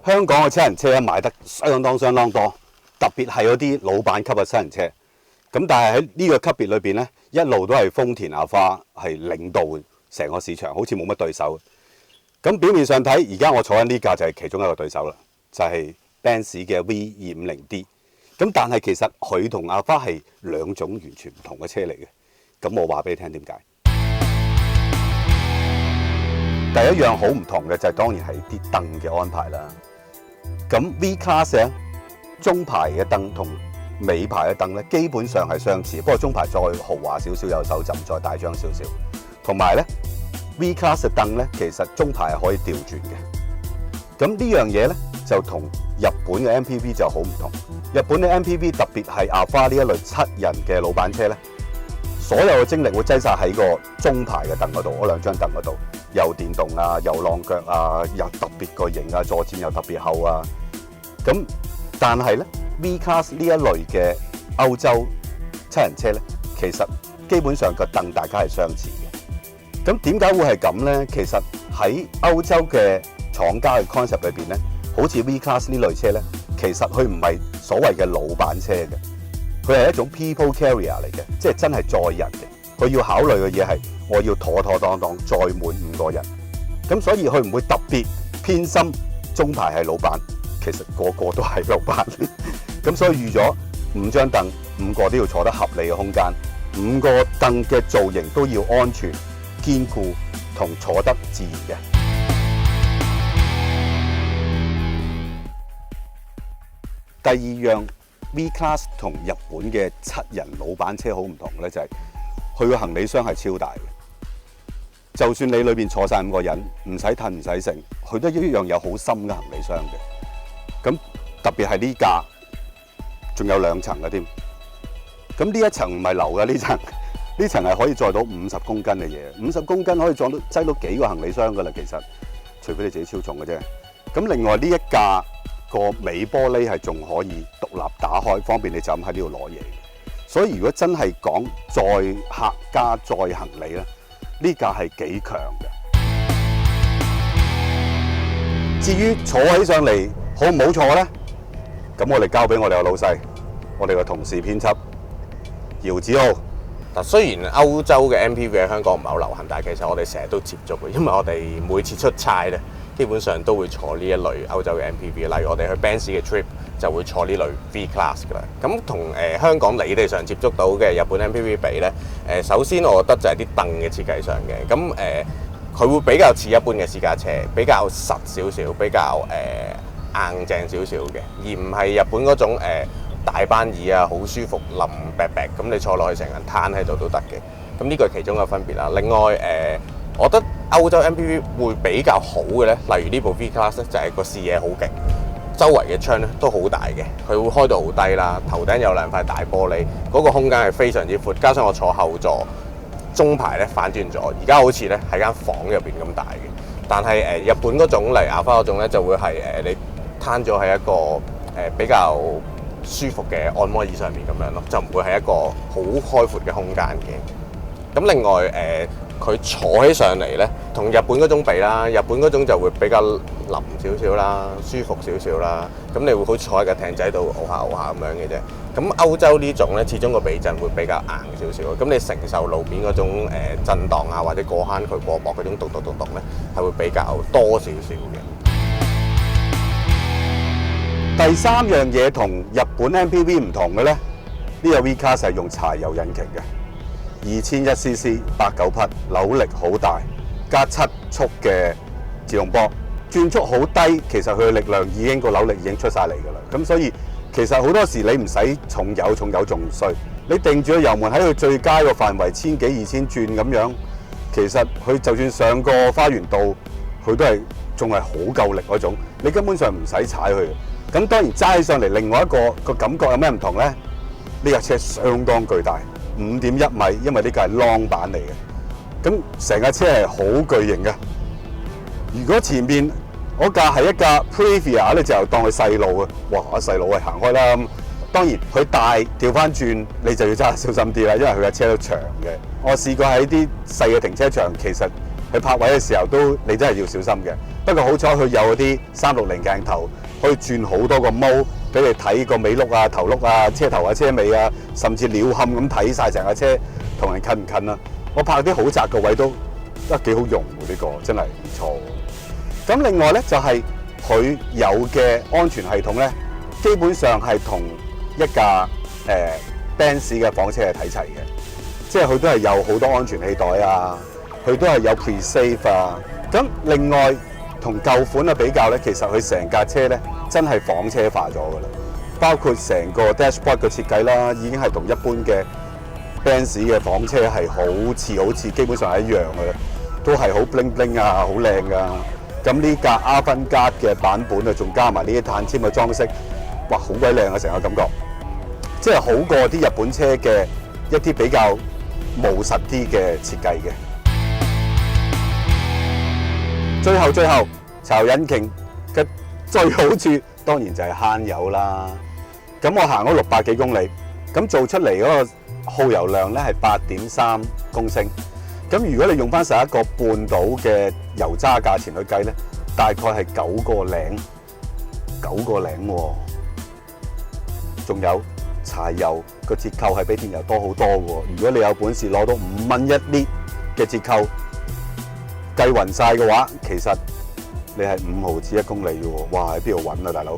香港嘅七人車咧賣得相當多，特別係嗰啲老闆級嘅七人車。咁但係喺呢個級別裏邊咧，一路都係豐田阿花係領導成個市場，好似冇乜對手。咁表面上睇，而家我坐緊呢架就係其中一個對手啦，就係 Benz 嘅 V250D。咁但係其實佢同阿花係兩種完全唔同嘅車嚟嘅。咁我話俾你聽點解？第一樣好唔同嘅就係當然係啲凳嘅安排啦。咁 V Class 咧，中排嘅凳同尾排嘅凳咧，基本上係相似，不過中排再豪華少少，有手枕，再大張少少。同埋咧 V Class 嘅凳咧，其實中排係可以調轉嘅。咁呢樣嘢咧就同日本嘅 MPV 就好唔同。日本嘅 MPV 特別係阿花呢一類7人嘅老闆車咧，所有嘅精力會擠晒喺個中排嘅凳嗰度，嗰兩張凳嗰度，又電動啊，又浪腳啊，又特別個型啊，坐墊又特別厚啊。咁但係咧 V Class 呢一類嘅歐洲7人車咧，其實基本上個凳大家係相似嘅。咁點解會係咁咧？其實喺歐洲嘅廠家嘅 concept 裏邊咧，好似 V Class 呢類車咧，其實佢唔係所謂嘅老闆車嘅，佢係一種 people carrier 嚟嘅，即係真係載人嘅。佢要考慮嘅嘢係我要妥妥當當載滿5個人，咁所以佢唔會特別偏心中排係老闆，其實個個都係老闆。咁所以預咗5張凳，5個都要坐得合理嘅空間，5個凳嘅造型都要安全、堅固同坐得自然嘅。第二樣 V Class 同日本嘅7人老闆車好唔同咧，就係佢個行李箱係超大嘅。就算你裏邊坐晒5個人，唔使褪唔使剩，佢都一樣有好深嘅行李箱嘅。咁特別係呢架，仲有2層嘅添。咁呢一層唔係流嘅，呢層係可以載到50公斤嘅嘢，50公斤可以擠到幾個行李箱噶啦。其實，除非你自己超重嘅啫。咁另外呢一架個尾玻璃係仲可以獨立打開，方便你就咁喺呢度攞嘢。所以如果真係講載客加載行李咧，呢架係幾強嘅。至於坐起上嚟好唔好坐咧？咁我哋交俾我哋個老細，我哋個同事編輯姚子豪。嗱，雖然歐洲嘅 MPV 喺香港唔係好流行，但係其實我哋成日都接觸嘅，因為我哋每次出差咧，基本上都會坐呢一類歐洲嘅 MPV。例如我哋去 Benz 嘅 trip 就會坐呢類 V Class 㗎啦。咁同香港你哋常接觸到嘅日本 MPV 比咧，首先我覺得就係啲凳嘅設計上嘅。咁佢會比較似一般嘅私家車，比較實少少，比較硬淨少少嘅，而唔係日本嗰種大班椅啊，好舒服腍白白，咁你坐落去成人攤喺度都得嘅。咁呢個係其中一個分別啦。另外我覺得歐洲 MPV 會比較好嘅咧，例如呢部 V Class 咧，就係個視野好勁，周圍嘅窗咧都好大嘅，佢會開到好低啦，頭頂有2塊大玻璃，嗰個空間係非常之闊，加上我坐後座，中排咧反轉咗，而家好似咧喺間房入邊咁大嘅。但係日本嗰種例如阿花嗰種咧，就會係你攤咗喺一個比較舒服嘅按摩椅上面咁樣咯，就唔會係一個好開闊嘅空間嘅。咁另外佢坐起上嚟咧，同日本嗰種比啦，日本嗰種就會比較腍少少啦，舒服少少啦。咁你會好似坐喺架艇仔度熬下熬下咁樣嘅啫。咁歐洲呢種咧，始終個避震會比較硬少少。咁你承受路面嗰種震盪啊，或者過坑渠過薄嗰種咚咚咚咚咧，係會比較多少少嘅。第3樣嘢同日本 MPV 唔同嘅咧，呢個 V Class 係用柴油引擎嘅，2100cc 89匹，扭力好大，加7速嘅自動波，轉速好低，其實佢嘅力量已經個扭力已經出晒嚟㗎啦。咁所以其實好多時你唔使重油仲衰，你定住個油門喺佢最佳個範圍1000幾2000轉咁樣，其實佢就算上個花園道，佢都係仲係好夠力嗰種，你根本上唔使踩佢。咁當然揸起上嚟，另外一個感覺有咩唔同咧？呢架車相當巨大，5.1米，因為呢架係 long 版嚟嘅。咁成架車係好巨型嘅。如果前面嗰架係一架 Previa 咧，就當佢細路啊！哇，細路行開啦。當然佢大調翻轉，你就要揸得小心啲啦，因為佢架車都長嘅。我試過喺啲細嘅停車場，其實佢泊位嘅時候都你真係要小心嘅。不過好彩佢有嗰啲360鏡頭，可以轉好多個模俾你睇個尾轆啊、頭轆啊、車頭啊、車尾啊，甚至鳥瞰咁睇晒成架車同人近唔近啊！我泊啲好窄嘅位都幾好用喎，呢個真係唔錯。咁另外咧就係佢有嘅安全系統咧，基本上係同一架Benz 嘅房車係睇齊嘅，即係佢都係有好多安全氣袋啊，佢都係有 pre-save 啊。咁另外同舊款嘅比較咧，其實佢成架車咧真係房車化咗㗎啦，包括成個 dashboard 嘅設計啦，已經係同一般嘅 Benz 嘅房車係好似，基本上係一樣㗎啦，都係好 bling bling 啊，好靚㗎。咁呢架 Avantgarde 嘅版本啊，仲加埋呢啲碳纖嘅裝飾，哇，好鬼靚啊！成個感覺，即係好過啲日本車嘅一啲比較務實啲嘅設計嘅。最後，柴油引擎嘅最好處當然就係慳油啦。咁我行咗600幾公里，咁做出嚟嗰個耗油量咧係8.3公升。咁如果你用翻11個半到嘅油渣價錢去計咧，大概係9個零喎。仲有柴油個折扣係比電油多好多喎。如果你有本事攞到5蚊1 lit 嘅折扣，計勻晒嘅話，其實你係5毫子1公里嘅喎。哇！喺邊度揾啊，大佬？